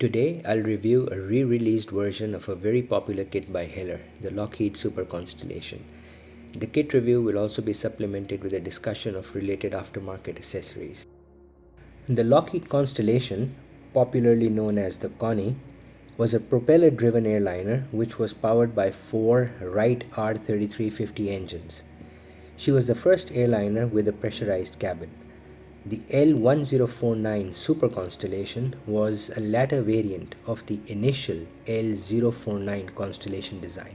Today, I'll review a re-released version of a very popular kit by Heller, the Lockheed Super Constellation. The kit review will also be supplemented with a discussion of related aftermarket accessories. The Lockheed Constellation, popularly known as the Connie, was a propeller-driven airliner which was powered by four Wright R3350 engines. She was the first airliner with a pressurized cabin. The L1049 Super Constellation was a latter variant of the initial L049 Constellation design.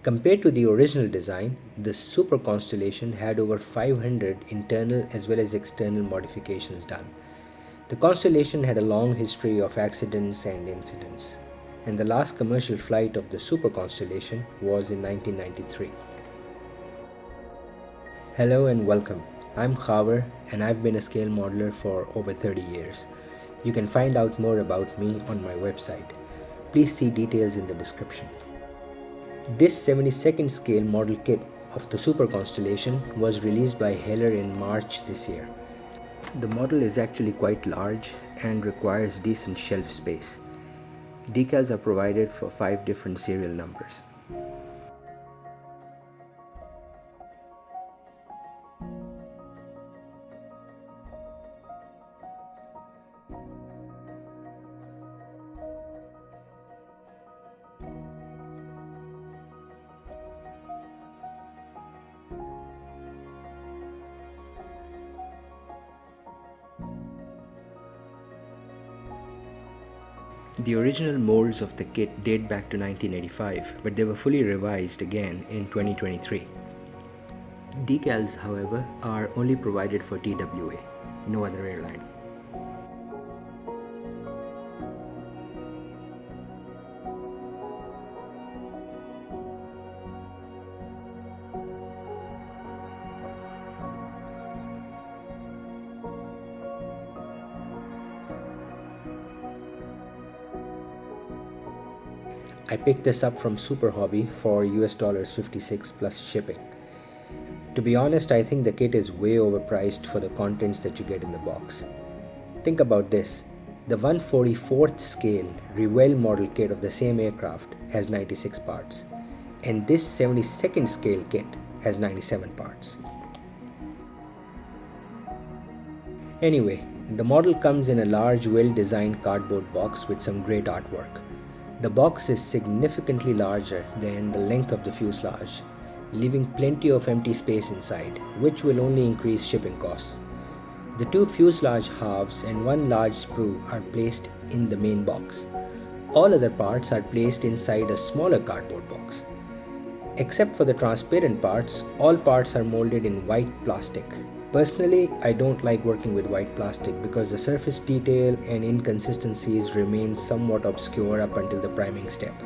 Compared to the original design, the Super Constellation had over 500 internal as well as external modifications done. The Constellation had a long history of accidents and incidents, and the last commercial flight of the Super Constellation was in 1993. Hello and welcome. I'm Khavar and I've been a scale modeler for over 30 years. You can find out more about me on my website. Please see details in the description. This 72nd scale model kit of the Super Constellation was released by Heller in March this year. The model is actually quite large and requires decent shelf space. Decals are provided for 5 different serial numbers. The original molds of the kit date back to 1985, but they were fully revised again in 2023. Decals, however, are only provided for TWA, no other airline. I picked this up from Super Hobby for $56 plus shipping. To be honest, I think the kit is way overpriced for the contents that you get in the box. Think about this. The 144th scale Revell model kit of the same aircraft has 96 parts, and this 72nd scale kit has 97 parts. Anyway, the model comes in a large, well-designed cardboard box with some great artwork. The box is significantly larger than the length of the fuselage, leaving plenty of empty space inside, which will only increase shipping costs. The 2 fuselage halves and 1 large sprue are placed in the main box. All other parts are placed inside a smaller cardboard box. Except for the transparent parts, all parts are molded in white plastic. Personally, I don't like working with white plastic because the surface detail and inconsistencies remain somewhat obscure up until the priming step.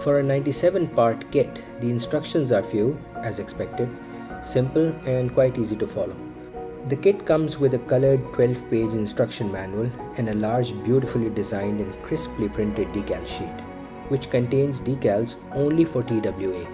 For a 97 part kit, the instructions are few, as expected, simple and quite easy to follow. The kit comes with a colored 12-page instruction manual and a large, beautifully designed and crisply printed decal sheet, which contains decals only for TWA.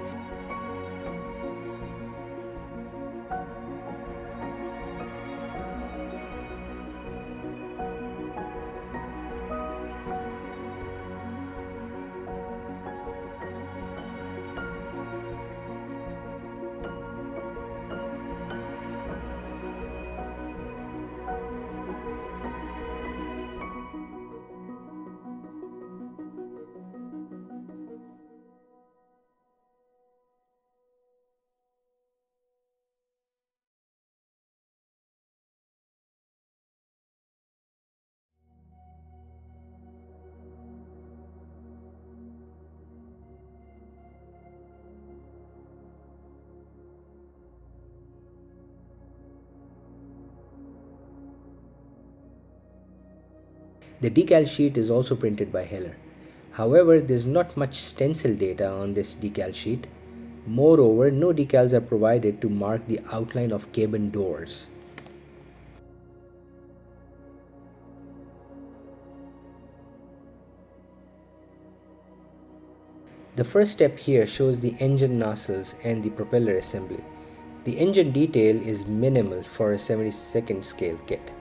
The decal sheet is also printed by Heller. However, there is not much stencil data on this decal sheet. Moreover, no decals are provided to mark the outline of cabin doors. The first step here shows the engine nozzles and the propeller assembly. The engine detail is minimal for a 72nd scale kit.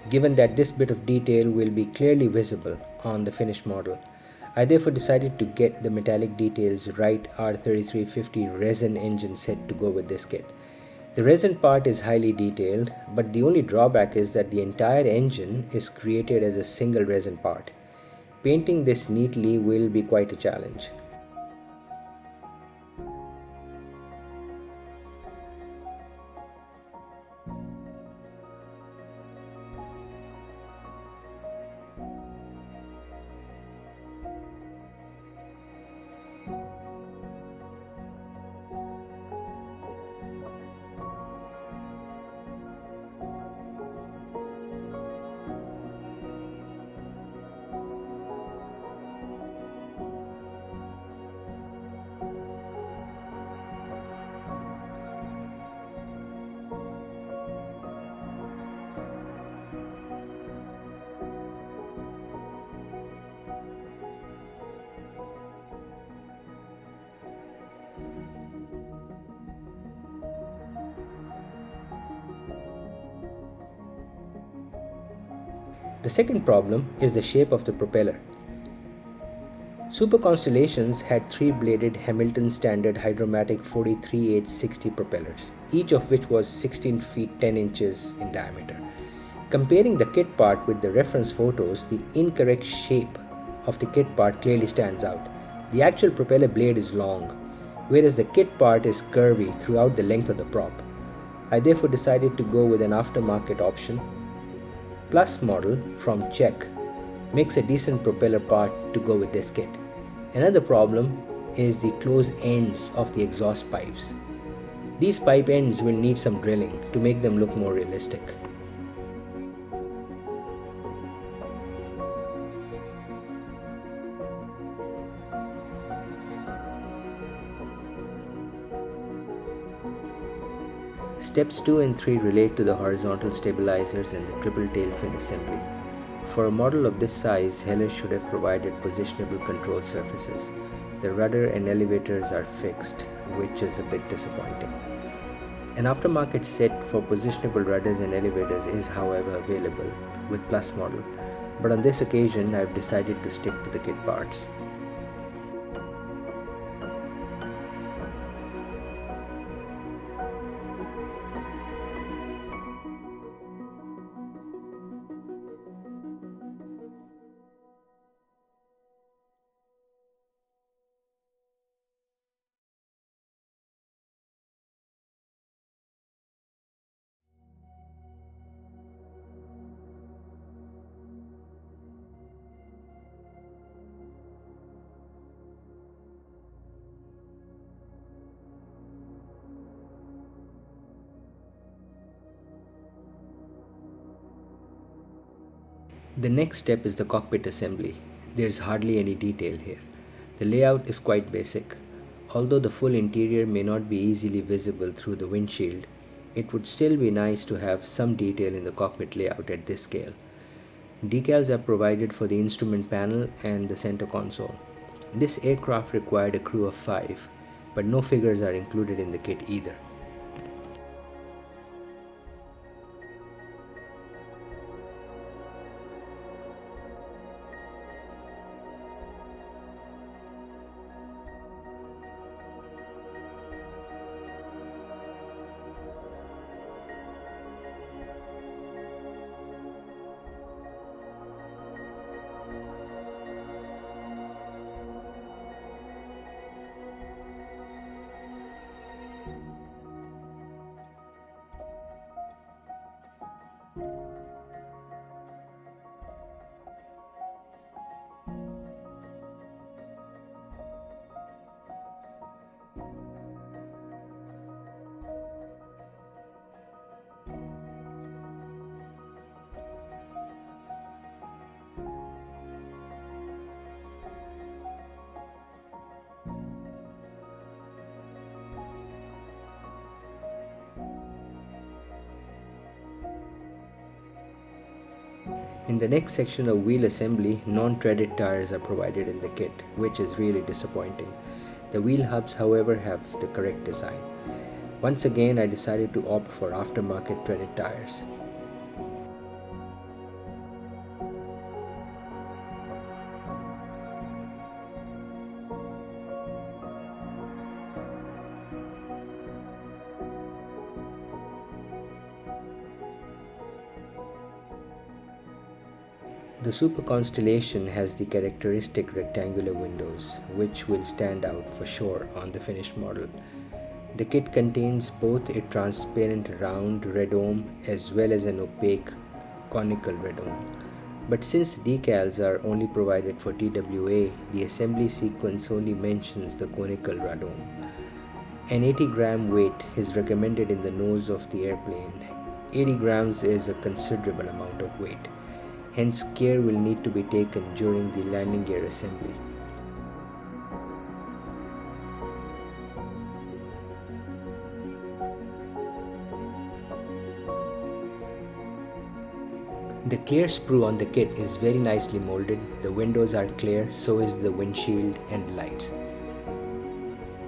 Given that this bit of detail will be clearly visible on the finished model, I therefore decided to get the metallic details Wright R3350 resin engine set to go with this kit. The resin part is highly detailed, but the only drawback is that the entire engine is created as a single resin part. Painting this neatly will be quite a challenge. The second problem is the shape of the propeller. Super Constellations had three-bladed Hamilton Standard Hydromatic 43H60 propellers, each of which was 16 feet 10 inches in diameter. Comparing the kit part with the reference photos, the incorrect shape of the kit part clearly stands out. The actual propeller blade is long, whereas the kit part is curvy throughout the length of the prop. I therefore decided to go with an aftermarket option. Plus model from Czech makes a decent propeller part to go with this kit. Another problem is the closed ends of the exhaust pipes. These pipe ends will need some drilling to make them look more realistic. Steps 2 and 3 relate to the horizontal stabilizers and the triple tail fin assembly. For a model of this size, Heller should have provided positionable control surfaces. The rudder and elevators are fixed, which is a bit disappointing. An aftermarket set for positionable rudders and elevators is, however, available with Plus model, but on this occasion I've decided to stick to the kit parts. The next step is the cockpit assembly. There is hardly any detail here. The layout is quite basic. Although the full interior may not be easily visible through the windshield, it would still be nice to have some detail in the cockpit layout at this scale. Decals are provided for the instrument panel and the center console. This aircraft required a crew of 5, but no figures are included in the kit either. In the next section of wheel assembly, non-threaded tires are provided in the kit, which is really disappointing. The wheel hubs, however, have the correct design. Once again, I decided to opt for aftermarket threaded tires. The Super Constellation has the characteristic rectangular windows, which will stand out for sure on the finished model. The kit contains both a transparent round radome as well as an opaque conical radome. But since decals are only provided for TWA, the assembly sequence only mentions the conical radome. An 80-gram weight is recommended in the nose of the airplane. 80 grams is a considerable amount of weight. Hence, care will need to be taken during the landing gear assembly. The clear sprue on the kit is very nicely molded. The windows are clear, so is the windshield and the lights.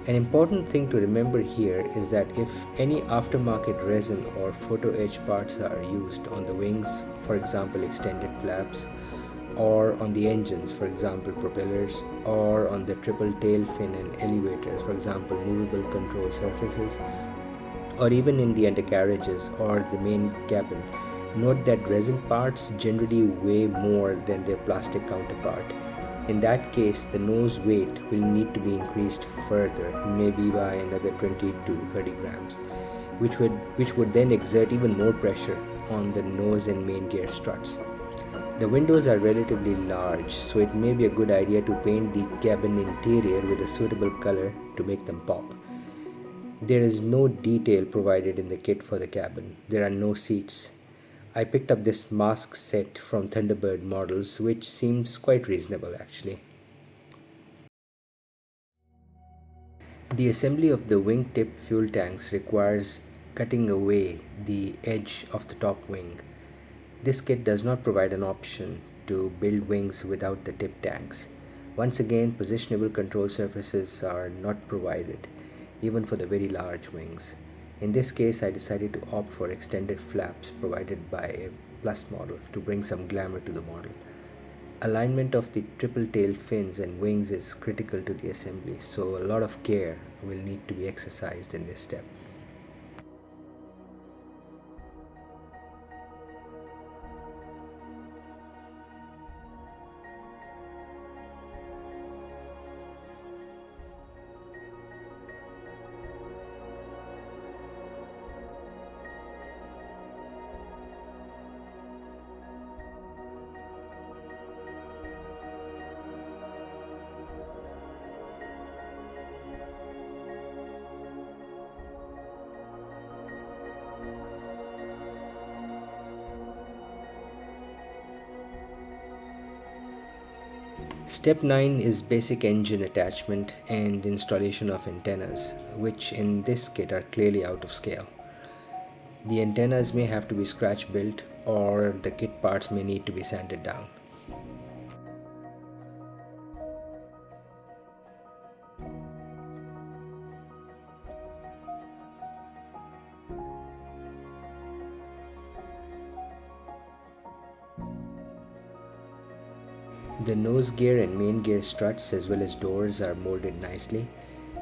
An important thing to remember here is that if any aftermarket resin or photo etch parts are used on the wings, for example extended flaps, or on the engines, for example propellers, or on the triple tail fin and elevators, for example movable control surfaces, or even in the undercarriages or the main cabin, note that resin parts generally weigh more than their plastic counterpart. In that case, the nose weight will need to be increased further, maybe by another 20 to 30 grams, which would then exert even more pressure on the nose and main gear struts. The windows are relatively large, so it may be a good idea to paint the cabin interior with a suitable color to make them pop. There is no detail provided in the kit for the cabin. There are no seats. I picked up this mask set from Thunderbird models, which seems quite reasonable actually. The assembly of the wingtip fuel tanks requires cutting away the edge of the top wing. This kit does not provide an option to build wings without the tip tanks. Once again, positionable control surfaces are not provided, even for the very large wings. In this case, I decided to opt for extended flaps provided by a Plus model to bring some glamour to the model. Alignment of the triple tail fins and wings is critical to the assembly, so a lot of care will need to be exercised in this step. Step 9 is basic engine attachment and installation of antennas, which in this kit are clearly out of scale. The antennas may have to be scratch built or the kit parts may need to be sanded down. The nose gear and main gear struts as well as doors are molded nicely,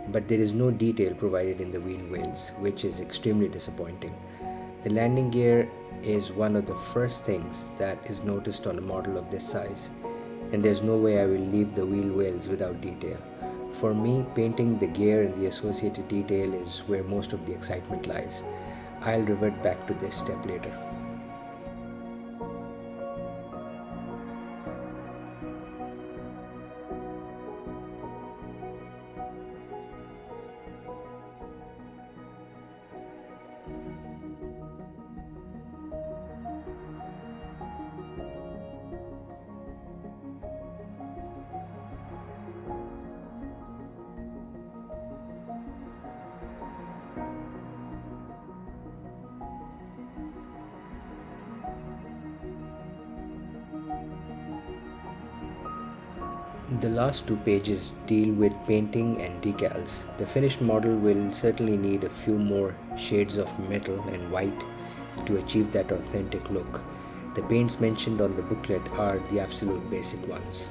but there is no detail provided in the wheel wells, which is extremely disappointing. The landing gear is one of the first things that is noticed on a model of this size, and there's no way I will leave the wheel wells without detail. For me, painting the gear and the associated detail is where most of the excitement lies. I'll revert back to this step later. The last two pages deal with painting and decals. The finished model will certainly need a few more shades of metal and white to achieve that authentic look. The paints mentioned on the booklet are the absolute basic ones.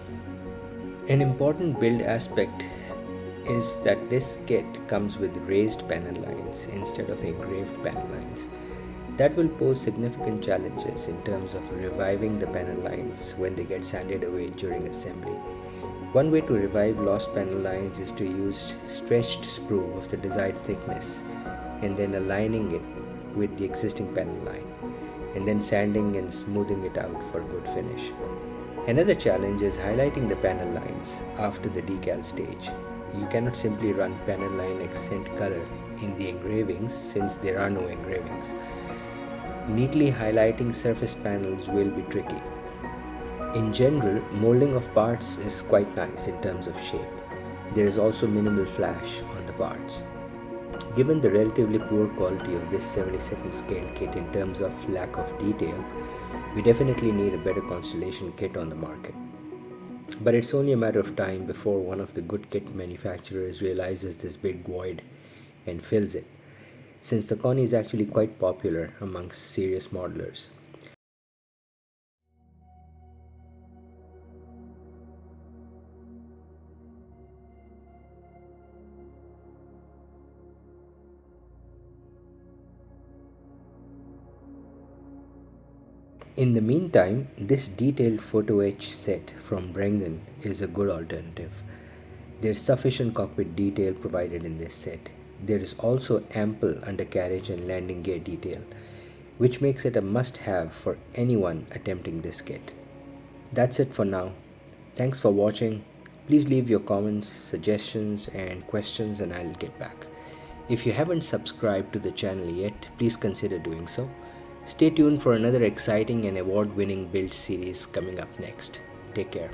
An important build aspect is that this kit comes with raised panel lines instead of engraved panel lines. That will pose significant challenges in terms of reviving the panel lines when they get sanded away during assembly. One way to revive lost panel lines is to use stretched sprue of the desired thickness and then aligning it with the existing panel line and then sanding and smoothing it out for a good finish. Another challenge is highlighting the panel lines after the decal stage. You cannot simply run panel line accent color in the engravings since there are no engravings. Neatly highlighting surface panels will be tricky. In general, molding of parts is quite nice in terms of shape. There is also minimal flash on the parts. Given the relatively poor quality of this 72nd scale kit in terms of lack of detail, we definitely need a better Constellation kit on the market. But it's only a matter of time before one of the good kit manufacturers realizes this big void and fills it, since the Connie is actually quite popular amongst serious modelers. In the meantime, this detailed photo etch set from Brengen is a good alternative. There is sufficient cockpit detail provided in this set. There is also ample undercarriage and landing gear detail, which makes it a must-have for anyone attempting this kit. That's it for now. Thanks for watching. Please leave your comments, suggestions and questions and I'll get back. If you haven't subscribed to the channel yet, please consider doing so. Stay tuned for another exciting and award-winning build series coming up next. Take care.